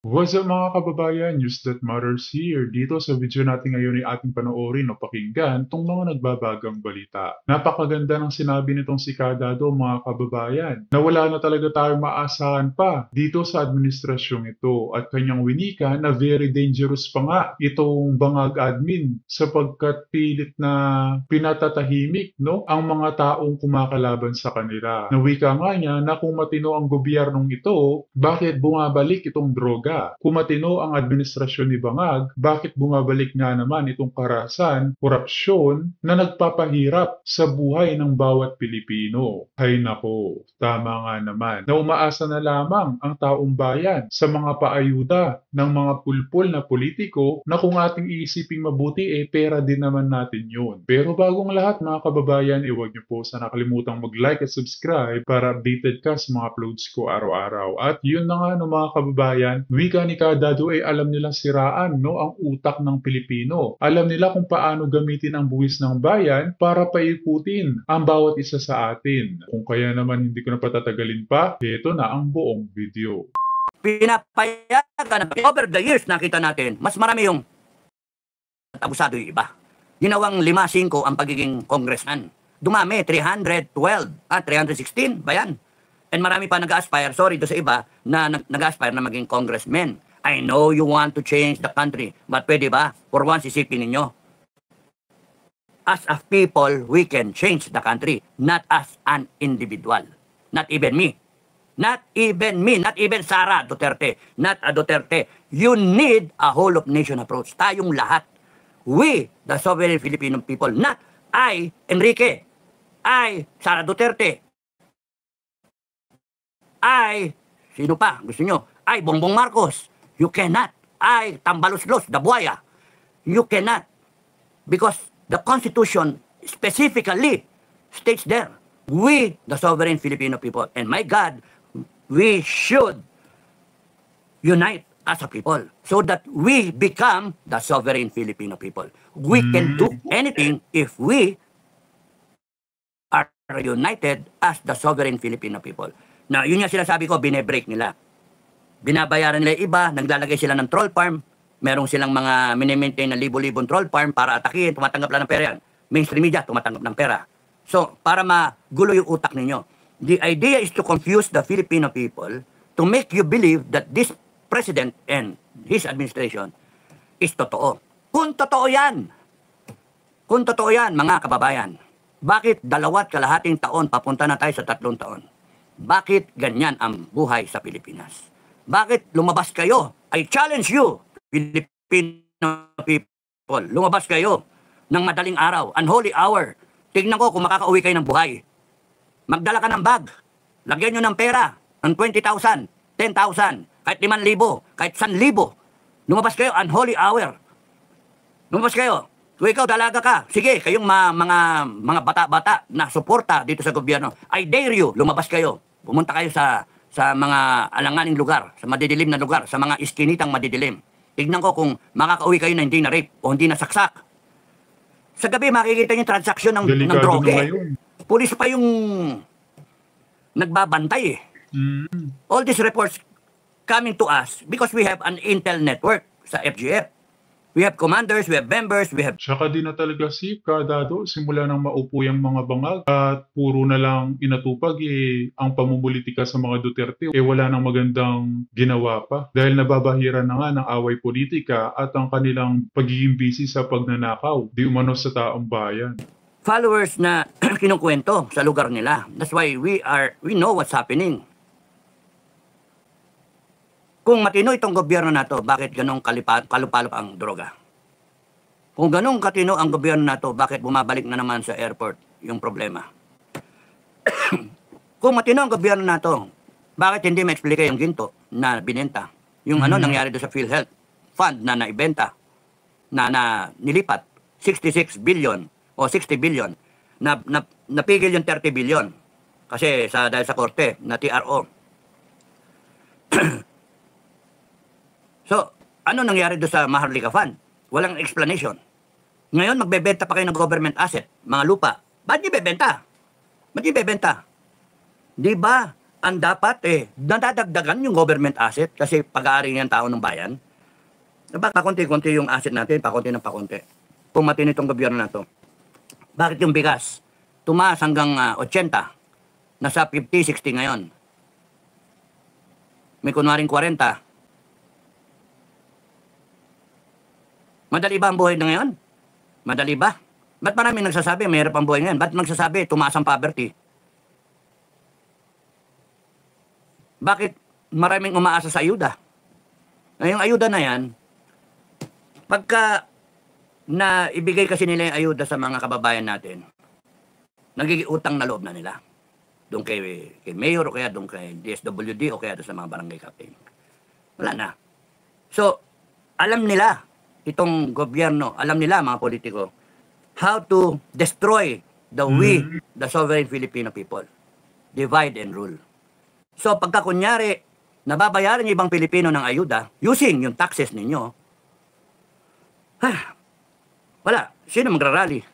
What's up mga kababayan? News that matters here. Dito sa video natin ngayon ay ating panoorin o pakinggan tong mga nagbabagang balita. Napakaganda ng sinabi nitong si Kadado mga kababayan na wala na talaga tayong maasahan pa dito sa administrasyong ito at kanyang winika na very dangerous pa nga itong bangag admin sapagkat pilit na pinatatahimik no ang mga taong kumakalaban sa kanila. Nawika nga niya na kung matino ang gobyernong ito, bakit bumabalik itong droga? Kung matino ang administrasyon ni Bangag, bakit bumabalik nga naman itong karahasan, korupsyon na nagpapahirap sa buhay ng bawat Pilipino? Hay nako, tama nga naman na umaasa na lamang ang taong bayan sa mga paayuda ng mga pulpul na politiko na kung ating iisiping mabuti pera din naman natin yun. Pero bagong lahat mga kababayan, huwag niyo po sana kalimutang mag-like at subscribe para updated ka sa mga uploads ko araw-araw. At yun na nga no mga kababayan, wika ni Kadado ay alam nilang siraan no ang utak ng Pilipino. Alam nila kung paano gamitin ang buwis ng bayan para paikutin ang bawat isa sa atin. Kung kaya naman hindi ko na patatagalin pa, ito na ang buong video. Pinapayagan over the years nakita natin, mas marami yung abusado yung iba. Ginawang 5-5 ang pagiging congressman. Dumami, 312, 316 ba yan? And marami pa nag-aspire, sorry do sa iba, na nag-aspire na maging congressman. I know you want to change the country, but pwede ba? For once, isipin ninyo. As a people, we can change the country, not as an individual. Not even me. Not even me, not even Sara Duterte, not a Duterte. You need a whole of nation approach. Tayong lahat. We, the sovereign Filipino people, not I, Enrique, I, Sara Duterte, I, sino pa? Gusto nyo? I, Bongbong Marcos. You cannot. I, Tambaluslos, Dabuaya. You cannot. Because the Constitution specifically states there, we, the sovereign Filipino people, and my God, we should unite as a people so that we become the sovereign Filipino people. We can do anything if we are united as the sovereign Filipino people. Now, yun yung sinasabi ko, binebreak nila. Binabayaran nila iba, naglalagay sila ng troll farm, merong silang mga minimaintain na libo-libong troll farm para atakihin, tumatanggap lang ng pera yan. Mainstream media, tumatanggap ng pera. So, para magulo yung utak ninyo, the idea is to confuse the Filipino people to make you believe that this president and his administration is totoo. Kung totoo yan, mga kababayan, bakit 2.5 taon papunta na tayo sa 3 taon? Bakit ganyan ang buhay sa Pilipinas? Bakit lumabas kayo? I challenge you, Filipino people. Lumabas kayo ng madaling araw, unholy hour. Tignan ko kung makakauwi kayo ng buhay. Magdala ka ng bag. Lagyan nyo ng pera. Ng 20,000, 10,000, kahit 5,000, kahit 1,000. Lumabas kayo, unholy hour. Lumabas kayo. Kung ikaw dalaga ka, sige, kayong mga bata-bata na suporta dito sa gobyerno, I dare you, lumabas kayo. Pumunta kayo sa mga alanganing lugar, sa madidilim na lugar, sa mga iskinitang madidilim. Tignan ko kung makakauwi kayo na hindi na rape o hindi na saksak. Sa gabi, makikita niyo yung transaksyon ng droge. Pulis pa yung nagbabantay eh. All these reports coming to us because we have an intel network sa FGF. We have commanders, we have members, we have... Tsaka din na talaga si Kadado, simula nang maupo yung mga bangag at puro na lang inatupag ang pamumulitika sa mga Duterte. Wala nang magandang ginawa pa dahil nababahira na nga ng away politika at ang kanilang pagiging busy sa pagnanakaw, di umano sa taong bayan. Followers na kinukwento sa lugar nila. That's why we know what's happening. Kung matino itong gobyerno na to, bakit ganong kalupalop ang droga? Kung ganong katino ang gobyerno na to, bakit bumabalik na naman sa airport yung problema? Kung matino ang gobyerno na to, bakit hindi ma-explica yung ginto na binenta? Yung nangyari doon sa PhilHealth Fund na naibenta, na nilipat, 66 billion o 60 billion, napigil yung 30 billion. Kasi dahil sa korte, na TRO. So, ano nangyari doon sa Maharlika Fund? Walang explanation. Ngayon, magbebenta pa kayo ng government asset, mga lupa. Ba't niyo bebenta? Ba't niyo bebenta? Di ba, ang dapat nadadagdagan yung government asset kasi pag-aari ng tao ng bayan. Diba, pakunti-kunti yung asset natin, pakunti ng pakunti. Pumatin itong gobyerno na to. Bakit yung bigas? Tumaas hanggang 80. Nasa 50, 60 ngayon. May kunwaring 40. Madali ba ang buhay na ngayon? Madali ba? Ba't maraming nagsasabi, mahirap ang buhay ngayon? Ba't nagsasabi, tumaas ang poverty? Bakit maraming umaasa sa ayuda? Yung ayuda na yan, pagka na ibigay kasi nila yung ayuda sa mga kababayan natin, nagiging utang na loob na nila. Doon kay mayor o kaya doon kay DSWD o kaya doon sa mga barangay captain. Wala na. So, alam nila, itong gobyerno, alam nila mga politiko, how to destroy the sovereign Filipino people. Divide and rule. So, pagka kunyari, nababayaran yung ibang Pilipino ng ayuda, using yung taxes ninyo, wala. Sino magrarally?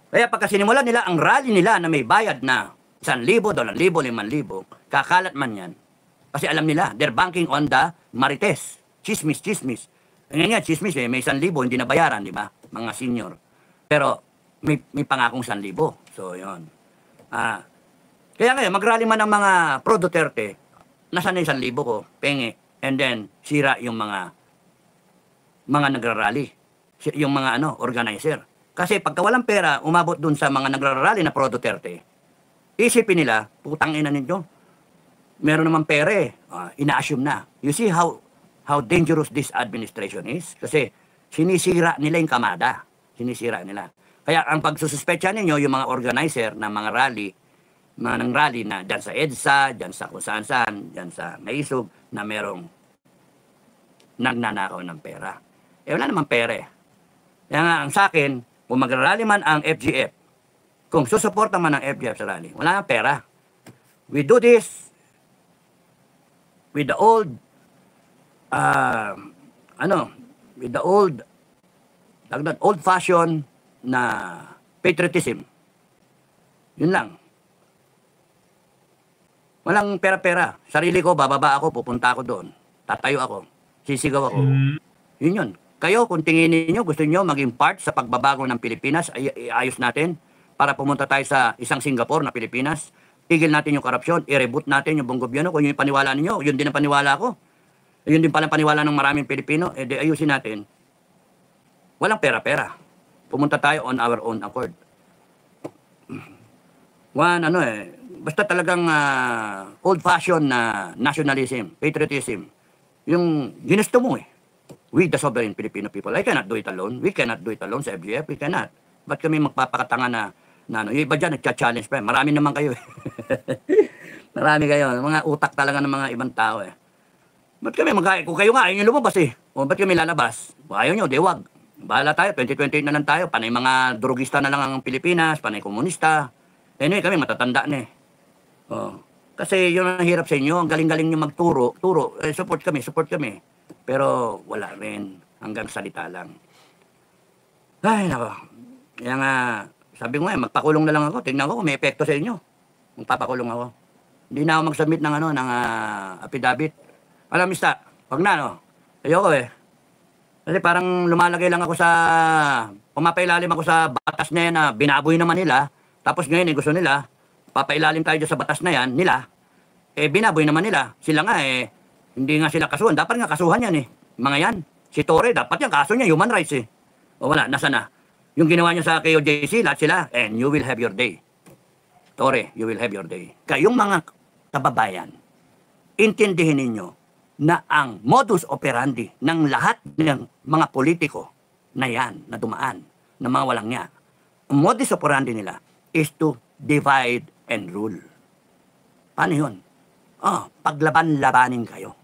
Kaya pagka sinimulan nila ang rally nila na may bayad na 1,000, 2,000, 5,000, kakalat man yan. Kasi alam nila, they're banking on the marites. Chismis. Ngayon nga, chismis may 1,000, hindi nabayaran, di ba? Mga senior. Pero may pangakong 1,000. So, yun. Kaya ngayon, mag-rally man ng mga pro-Duterte, nasaan na 1,000 ko, penge, and then sira yung mga nagrarally, yung mga organizer. Kasi pagka walang pera, umabot dun sa mga nagrarally na pro-Duterte, isipin nila, putang ina ninyo, meron naman pera ina-assume na. You see how dangerous this administration is? Kasi sinisira nila yung kamada. Sinisira nila. Kaya ang pagsususpetsa ninyo, yung mga organizer ng mga rally, ng rally na dyan sa EDSA, dyan sa kung saan-saan, dyan sa Maisog, na merong nagnanakaw ng pera. Wala namang pera Kaya nga, ang sa akin, kung magrarally man ang FGF, kung susuporta man ang FGF sa rally, wala nang pera. We do this with the old, old-fashioned na patriotism. Yun lang. Walang pera-pera. Sarili ko, bababa ako, pupunta ako doon. Tatayo ako. Sisigaw ako. Yun yun. Kayo, kung tingin niyo gusto niyo maging part sa pagbabago ng Pilipinas, ayos natin para pumunta tayo sa isang Singapore na Pilipinas. Tigil natin yung korupsyon, i-reboot natin yung buong gobyerno. Kung yun yung paniwala ninyo, yun din ang paniwala ko. Yun din pala paniwala ng maraming Pilipino, di ayusin natin. Walang pera-pera. Pumunta tayo on our own accord. Basta talagang old-fashioned na nationalism, patriotism. Yung ginusto mo We, the sovereign Filipino people, I cannot do it alone. We cannot do it alone sa FGF. We cannot. Ba't kami magpapakatanga na yung iba dyan nagcha-challenge pa Marami naman kayo Marami kayo. Mga utak talaga ng mga ibang tao Ba't kami kung kayo nga, ayaw nyo lumabas O ba't kami lalabas? Ayaw nyo, di wag. Bahala tayo, 2028 na lang tayo. Panay mga drugista na lang ang Pilipinas, panay komunista. Anyway, kami matatanda na Kasi yun ang hirap sa inyo. Ang galing-galing nyo magturo. Support kami. Pero wala rin. Hanggang salita lang. Ay, nako. Kaya nga, sabi ko magpakulong na lang ako. Tingnan ko kung may epekto sa inyo. Magpapakulong ako. Hindi na ako mag-submit ng affidavit. Alam, mista, wag na, Ayoko Kasi parang lumalagay lang ako pumapailalim ako sa batas na yan na binaboy naman nila. Tapos ngayon gusto nila, papailalim tayo sa batas na yan nila. Binaboy naman nila. Sila nga hindi nga sila kasuhan. Dapat nga kasuhan yan Mga yan. Si Torre, dapat yan kaso niya, human rights O wala, nasa na? Yung ginawa niya sa KOJC, lahat sila, and you will have your day. Torre, you will have your day. Kayong mga kababayan, intindihin ninyo na ang modus operandi ng lahat ng mga politiko na yan, na dumaan, na mga walang niya, ang modus operandi nila is to divide and rule. Paano yun? Paglaban-labanin kayo.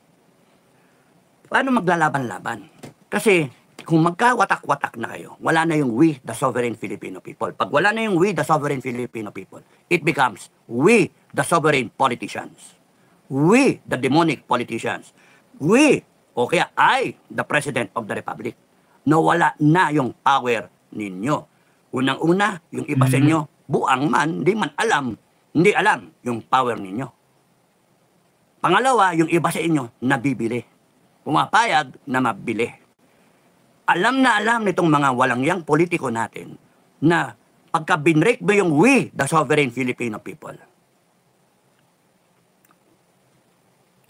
Paano maglalaban-laban? Kasi kung magkawatak-watak na kayo, wala na yung we, the sovereign Filipino people. Pag wala na yung we, the sovereign Filipino people, it becomes we, the sovereign politicians. We, the demonic politicians. We, o kaya I, the President of the Republic. Nawala na yung power ninyo. Unang-una, yung iba sa inyo, buang man, hindi alam yung power ninyo. Pangalawa, yung iba sa inyo, nabibili. Pumapayag na mabili. Alam na alam nitong mga walangyang politiko natin na pagka binrake mo yung we, the sovereign Filipino people,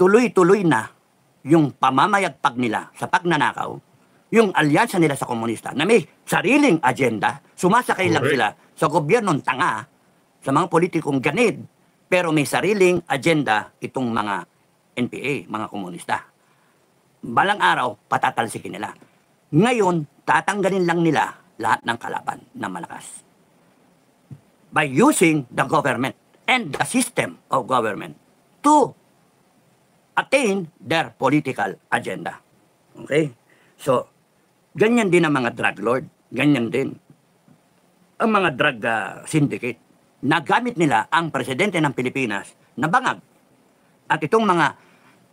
tuloy-tuloy na yung pamamayagpag nila sa pagnanakaw, yung alyansa nila sa komunista na may sariling agenda, sumasakay lang sila sa gobyernong tanga, sa mga politikong ganid, pero may sariling agenda itong mga NPA, mga komunista. Balang araw, patatalsikin nila. Ngayon, tatanggalin lang nila lahat ng kalaban na malakas by using the government and the system of government to attain their political agenda. Okay? So, ganyan din ang mga drug lord. Ganyan din ang mga drug syndicate. Nagamit nila ang presidente ng Pilipinas na bangag. At itong mga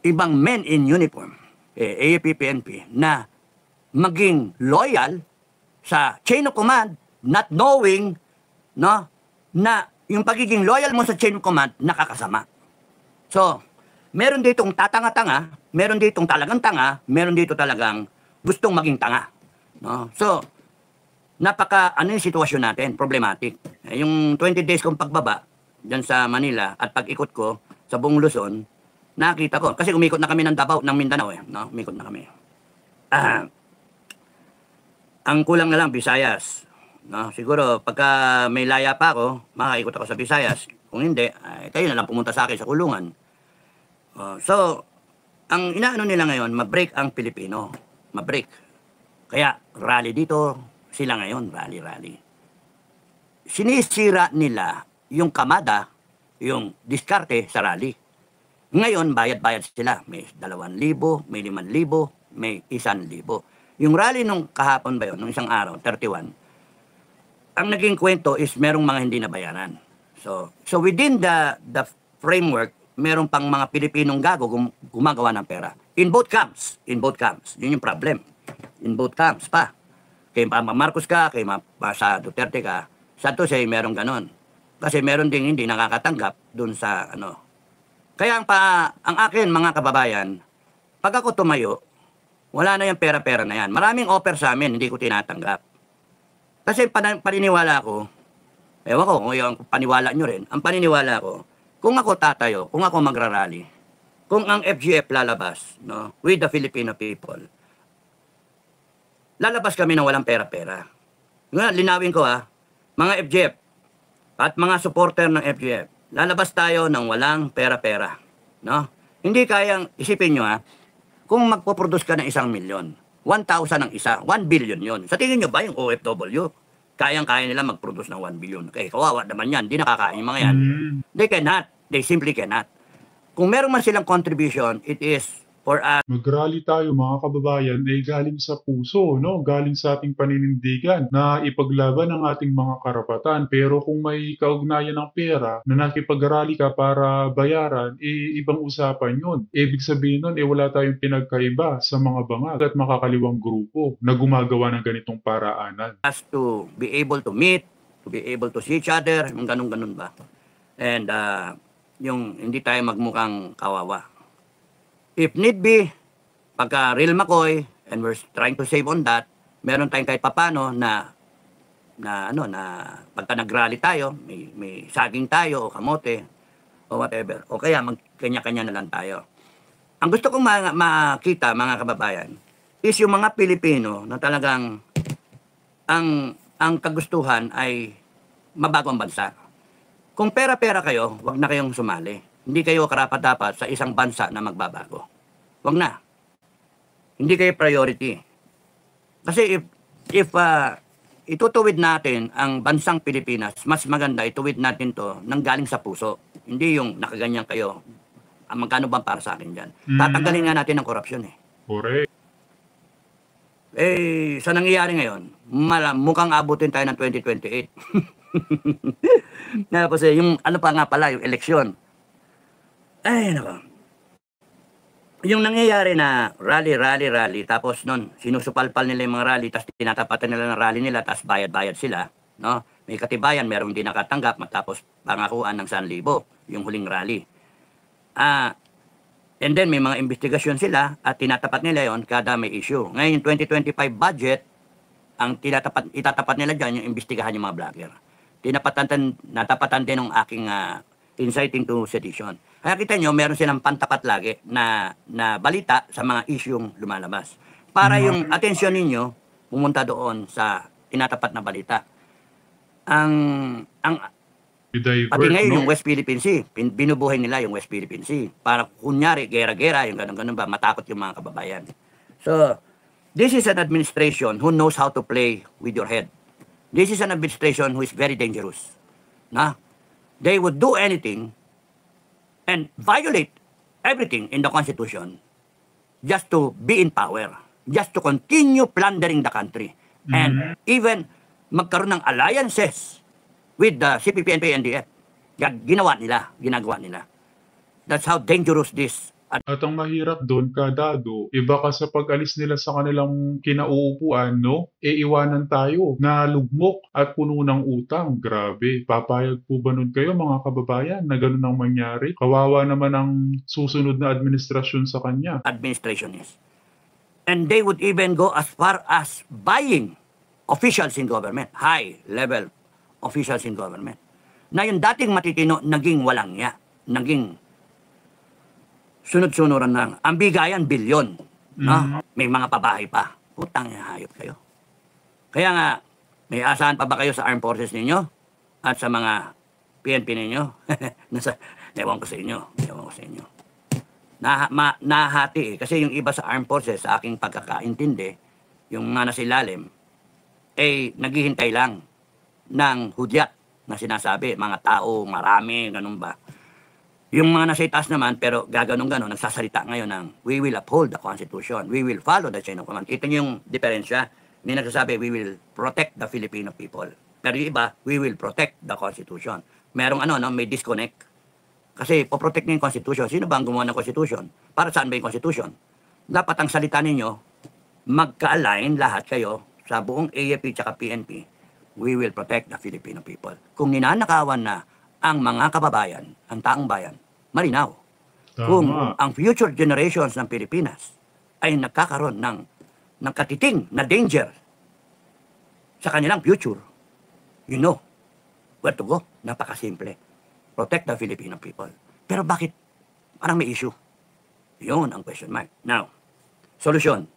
ibang men in uniform, AFP-PNP, na maging loyal sa chain of command, not knowing, no, na yung pagiging loyal mo sa chain of command, nakakasama. So, meron ditong tatanga-tanga, meron ditong talagang tanga, meron dito talagang gustong maging tanga. No? So, ano yung sitwasyon natin, problematic. Yung 20 days kong pagbaba dyan sa Manila at pag-ikot ko sa buong Luzon, nakita ko, kasi umikot na kami ng Davao, ng Mindanao no? Umikot na kami. Ang kulang na lang, Visayas. No? Siguro, pagka may laya pa ako, makaikot ako sa Visayas. Kung hindi, kayo na lang pumunta sa akin sa kulungan. So, ang inaano nila ngayon, ma-break ang Pilipino. Ma-break. Kaya, rally dito, sila ngayon, rally. Sinisira nila yung kamada, yung diskarte sa rally. Ngayon, bayad-bayad sila. May 2,000, may 5,000, may 1,000. Yung rally nung kahapon ba yun, nung isang araw, 31, ang naging kwento is merong mga hindi nabayaran. So within the framework, meron pang mga Pilipinong gago gumagawa ng pera. In both camps. Yun yung problem. In both camps pa. Kay Marcos ka, kay sa Duterte ka, sa to say merong ganon. Kasi meron ding hindi nakakatanggap dun sa ano. Kaya ang akin, mga kababayan, pag ako tumayo, wala na yung pera-pera na yan. Maraming offer sa amin, hindi ko tinatanggap. Kasi paniniwala ko, ewan ko kung yung paniwala nyo rin, ang paniniwala ko, kung ako tatayo, kung ako magrarally, kung ang FGF lalabas, no, with the Filipino people, lalabas kami ng walang pera-pera. Linawin ko mga FGF at mga supporter ng FGF, lalabas tayo ng walang pera-pera. No? Hindi kayang, isipin nyo kung magpo-produce ka ng 1,000,000, 1,000 ang isa, 1 billion yon. Sa tingin nyo ba yung OFW, kayang-kaya nila mag-produce ng 1 billion? Okay, kawawa naman yan, di nakakain yung mga yan. They cannot, they simply cannot. Kung meron man silang contribution, it is for us. Mag-rally tayo mga kababayan ay galing sa puso, no? Galing sa ating paninindigan na ipaglaban ang ating mga karapatan. Pero kung may kaugnayan ng pera na nakipag-rally ka para bayaran, ibang usapan yun. Ibig sabihin nun, wala tayong pinagkaiba sa mga bangag at makakaliwang grupo na gumagawa ng ganitong paraanan. Us to be able to meet, to be able to see each other, yung ganun-ganun ba. And yung hindi tayo magmukhang kawawa. If need be, pagka real McCoy, and we're trying to save on that, meron tayong kahit papano na pagka nag-rally tayo, may saging tayo, o kamote, o whatever. O kaya magkanya-kanya na lang tayo. Ang gusto kong makita, mga kababayan, is yung mga Pilipino na talagang ang kagustuhan ay mabago ang bansa. Kung pera-pera kayo, wag na kayong sumali. Hindi kayo karapat-dapat sa isang bansa na magbabago. Wag na. Hindi kayo priority. Kasi if itutuwid natin ang bansang Pilipinas, mas maganda ituwid natin to nang galing sa puso. Hindi yung nakaganyan kayo. Magkano bang para sa akin dyan? Tatanggalin nga natin ang korupsyon Correct. Sa nangyayari ngayon, mukhang abutin tayo ng 2028. Tapos yung ano pa nga pala, yung eleksyon. Ay, nako. Yung nangyayari na rally, tapos nun, sinusupalpal nila yung mga rally, tapos tinatapatan nila ng rally nila, tapos bayad-bayad sila, no? May katibayan, meron hindi nakatanggap, matapos pangakuan ng 1,000, yung huling rally. And then may mga investigasyon sila at tinatapat nila yon kada may issue. Ngayon, yung 2025 budget, ang itatapat nila dyan yung investigahan yung mga vlogger. Natapatan din ng aking inciting to sedition. Kaya kita nyo, meron silang pantapat lagi na balita sa mga isyung lumalabas. Para yung atensyon ninyo pumunta doon sa tinatapat na balita. Ang pati ngayon yung West Philippine Sea, binubuhay nila yung West Philippine Sea. Para kunyari, gera-gera, yung ganun-ganun ba, matakot yung mga kababayan. So, this is an administration who knows how to play with your head. This is an administration who is very dangerous. Na? They would do anything and violate everything in the Constitution just to be in power, just to continue plundering the country. And even magkaroon ng alliances with the CPP, NPA, NDF. Ginagawa nila. That's how dangerous this. At ang mahirap doon, Kadado, iba ka sa pag-alis nila sa kanilang kinauupuan, no? Iwanan tayo na lugmok at puno ng utang. Grabe. Papayag po ba nun kayo, mga kababayan, na ganun ang mangyari? Kawawa naman ang susunod na administrasyon sa kanya. Administration is. And they would even go as far as buying officials in government, high-level officials in government. Na yung dating matitino, naging walang niya. Naging sunod-sunuran lang. Ang bigayan, bilyon. No? May mga pabahay pa. Utang niya, hayop kayo. Kaya nga, may asahan pa ba kayo sa armed forces ninyo? At sa mga PNP ninyo? Ewan ko sa inyo. Nahati eh. Kasi yung iba sa armed forces, sa aking pagkakaintindi, yung mga nasa ilalim, naghihintay lang ng hudyat na sinasabi, mga tao, marami, ganun ba. Yung mga nasa itaas naman, pero gaganon-ganon, nagsasalita ngayon ng, we will uphold the Constitution, we will follow the chain of command. Ito yung diferensya. Hindi nagsasabi, we will protect the Filipino people. Pero yung iba, we will protect the Constitution. Merong may disconnect. Kasi poprotect niyo yung Constitution. Sino ba ang gumawa ng Constitution? Para saan ba yung Constitution? Dapat ang salita ninyo, magka-align lahat kayo sa buong AFP at PNP. We will protect the Filipino people. Kung ninanakawan na ang mga kababayan, ang taong bayan, malinaw. Tama. Kung ang future generations ng Pilipinas ay nagkakaroon ng katiting na danger sa kanilang future, you know where to go. Napakasimple. Protect the Filipino people. Pero bakit parang may issue? Yun ang question mark. Now, solution.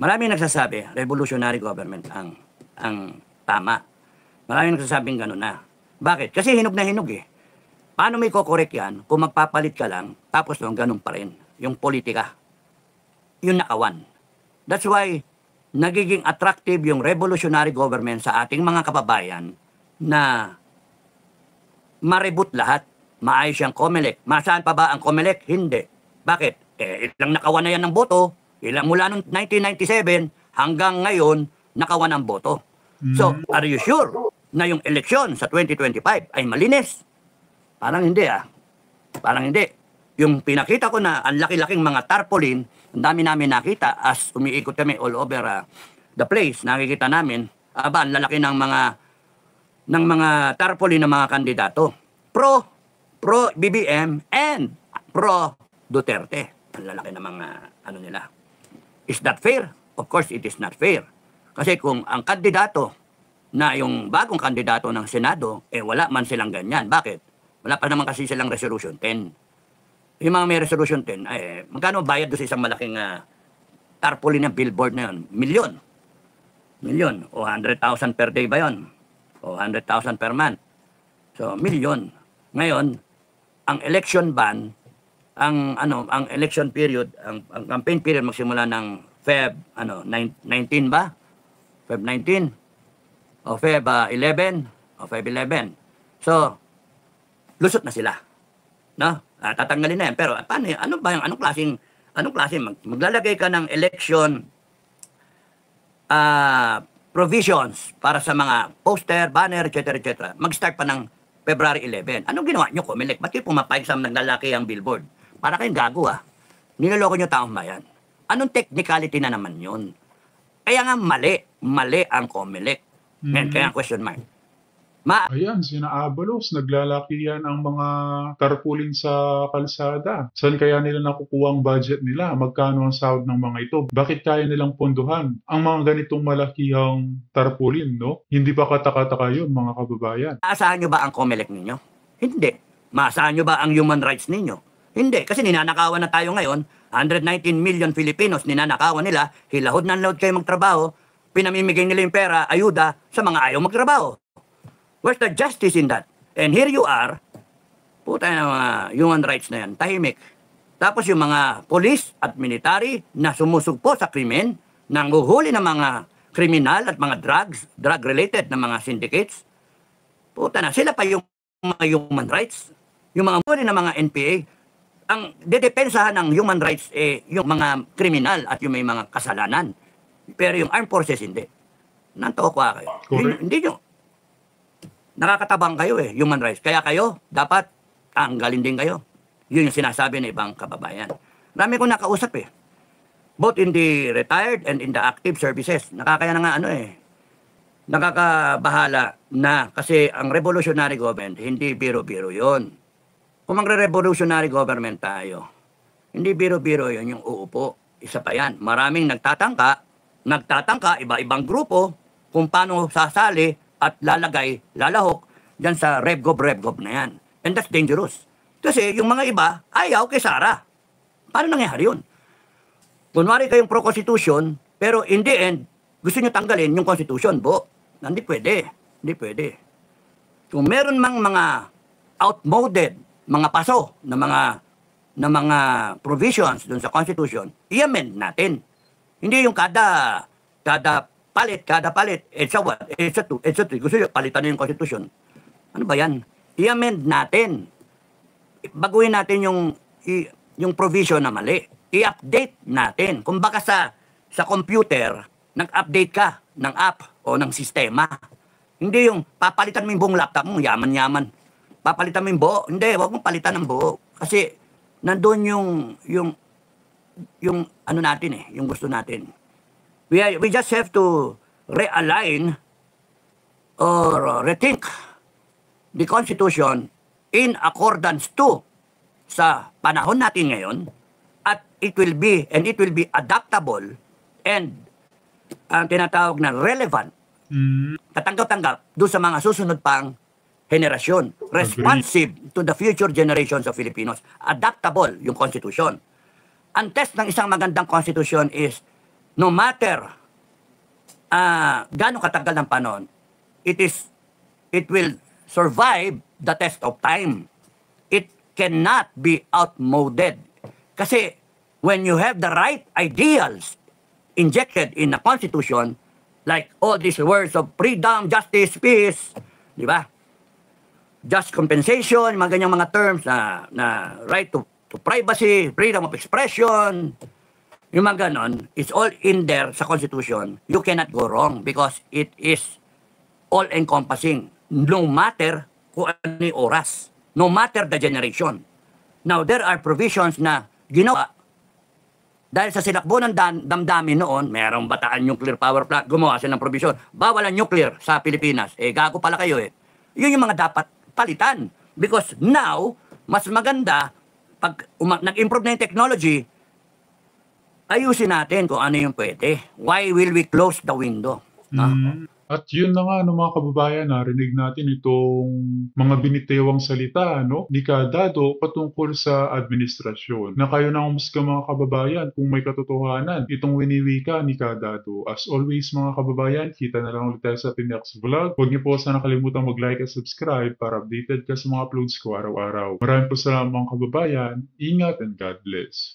Maraming nagsasabi, revolutionary government ang tama. Maraming nagsasabing gano'n na. Bakit? Kasi hinog na hinog eh. Paano may kokorek yan kung magpapalit ka lang, tapos nung ganun pa rin, yung politika, yung nakawan. That's why, nagiging attractive yung revolutionary government sa ating mga kababayan na ma-reboot lahat. Maayos yung COMELEC. Masaan pa ba ang COMELEC? Hindi. Bakit? Ilang nakawan na yan ng boto, ilang mula noong 1997 hanggang ngayon, nakawan ang boto. So, are you sure na yung eleksyon sa 2025 ay malinis? Parang hindi Parang hindi. Yung pinakita ko na ang laki-laking mga tarpaulin, ang dami namin nakita as umiikot kami all over the place. Nakikita namin, ang lalaki ng mga tarpaulin ng mga kandidato. Pro BBM and pro Duterte. Ang lalaki ng mga nila. Is that fair? Of course, it is not fair. Kasi kung ang kandidato na yung bagong kandidato ng Senado, wala man silang ganyan. Bakit? Wala pa naman kasi silang Resolution 10. Yung mga may Resolution 10, magkano bayad doon sa isang malaking tarpaulin ng billboard na yun? Milyon. O 100,000 per day ba yun? O 100,000 per month. So, milyon. Ngayon, ang election ban, ang election period, ang campaign period magsimula ng Feb 19 ba? Feb 19 o Feb 11 o Feb 11. So, lusot na sila. No? Tatanggalin na yan. Pero paano yan? Anong klaseng maglalagay ka ng election provisions para sa mga poster, banner, etc. Mag-start pa ng February 11. Anong ginawa nyo, COMELEC? Ba't kayo pumapayag sa naglalaki ang billboard? Para kayong gago Niloloko nyo taong bayan. Anong technicality na naman yun? Kaya nga mali ang COMELEC. Kaya question mark. Ayan, sina Abalos, naglalakihan ang mga tarpaulin sa kalsada. Saan kaya nila nakukuha ang budget nila? Magkano ang sahod ng mga ito? Bakit kaya nilang pondohan ang mga ganitong malakihang tarpaulin, no? Hindi ba kataka-taka yun, mga kababayan? Maasahan nyo ba ang COMELEC ninyo? Hindi. Maasahan nyo ba ang human rights ninyo? Hindi. Kasi ninanakawan na tayo ngayon. 119 million Filipinos, ninanakawan nila. Hilahod ng load kayo magtrabaho. Pinamimigay nila yung pera, ayuda sa mga ayaw magtrabaho. Where's the justice in that? And here you are, puta na mga human rights na yan, tahimik. Tapos yung mga police at military na sumusugpo sa krimen, nanghuhuli ng mga kriminal at mga drug-related na mga syndicates, puta na, sila pa yung mga human rights. Yung mga huli ng mga NPA, ang dedepensahan ng human rights yung mga kriminal at yung may mga kasalanan. Pero yung armed forces, hindi. Nantokwa kayo. Hindi nyo. Nakakatabang kayo human rights. Kaya kayo, dapat tanggalin din kayo. Yun yung sinasabi ng ibang kababayan. Marami kong nakausap both in the retired and in the active services. Nakakaya na nga nakakabahala na kasi ang revolutionary government, hindi biro-biro yun. Kung magre-revolutionary government tayo, hindi biro-biro yun yung uupo. Isa pa yan. Maraming nagtatangka, iba-ibang grupo, kung paano sasali, at lalahok dyan sa Revgov na yan. And that's dangerous. Kasi yung mga iba, ayaw kay Sara. Paano nangyari yun? Kunwari kayong pro-constitution, pero in the end, gusto nyo tanggalin yung constitution, Hindi pwede. Hindi pwede. Kung meron mang mga outmoded, mga paso na mga provisions dun sa constitution, i-amend natin. Hindi yung kada palit, it's a what? It's a two. Gusto nyo, palitan na yung constitution. Ano ba yan? I-amend natin. Baguhin natin yung provision na mali. I-update natin. Kung baka sa computer, nag-update ka ng app o ng sistema. Hindi yung papalitan mo yung buong laptop mo, yaman-yaman. Papalitan mo yung buo. Hindi, huwag mong palitan ng buo. Kasi nandun yung ano natin yung gusto natin. We just have to realign or rethink the Constitution in accordance to sa panahon natin ngayon, at it will be adaptable and ang tinatawag na relevant, tatanggap-tanggap doon sa mga susunod pang henerasyon, responsive to the future generations of Filipinos. Adaptable yung Constitution. Ang test ng isang magandang Constitution is no matter gaano katagal ng panahon, it will survive the test of time. It cannot be outmoded. Kasi when you have the right ideals injected in a constitution, like all these words of freedom, justice, peace, di ba? Just compensation, mga ganyang mga terms na right to privacy, freedom of expression, yung mga ganon, it's all in there sa Constitution. You cannot go wrong because it is all-encompassing. No matter kung ano yung oras. No matter the generation. Now, there are provisions na ginawa dahil sa silakbo ng damdamin noon, mayroong Bataan Nuclear Power Plant, gumawa sila ng provision. Bawal ang nuclear sa Pilipinas. Gago pala kayo Yun yung mga dapat palitan. Because now, mas maganda, pag nag-improve na yung technology, ayusin natin kung ano yung pwede. Why will we close the window? At yun na nga, mga kababayan, narinig natin itong mga binitewang salita, ni Kadado patungkol sa administrasyon. Na kayo na umusga, mga kababayan, kung may katotohanan itong winiwika ni Kadado. As always, mga kababayan, kita na lang ulit tayo sa ating next vlog. Huwag niyo po sana nakalimutan mag-like at subscribe para updated ka sa mga uploads ko araw-araw. Maraming po salamat, mga kababayan. Ingat and God bless.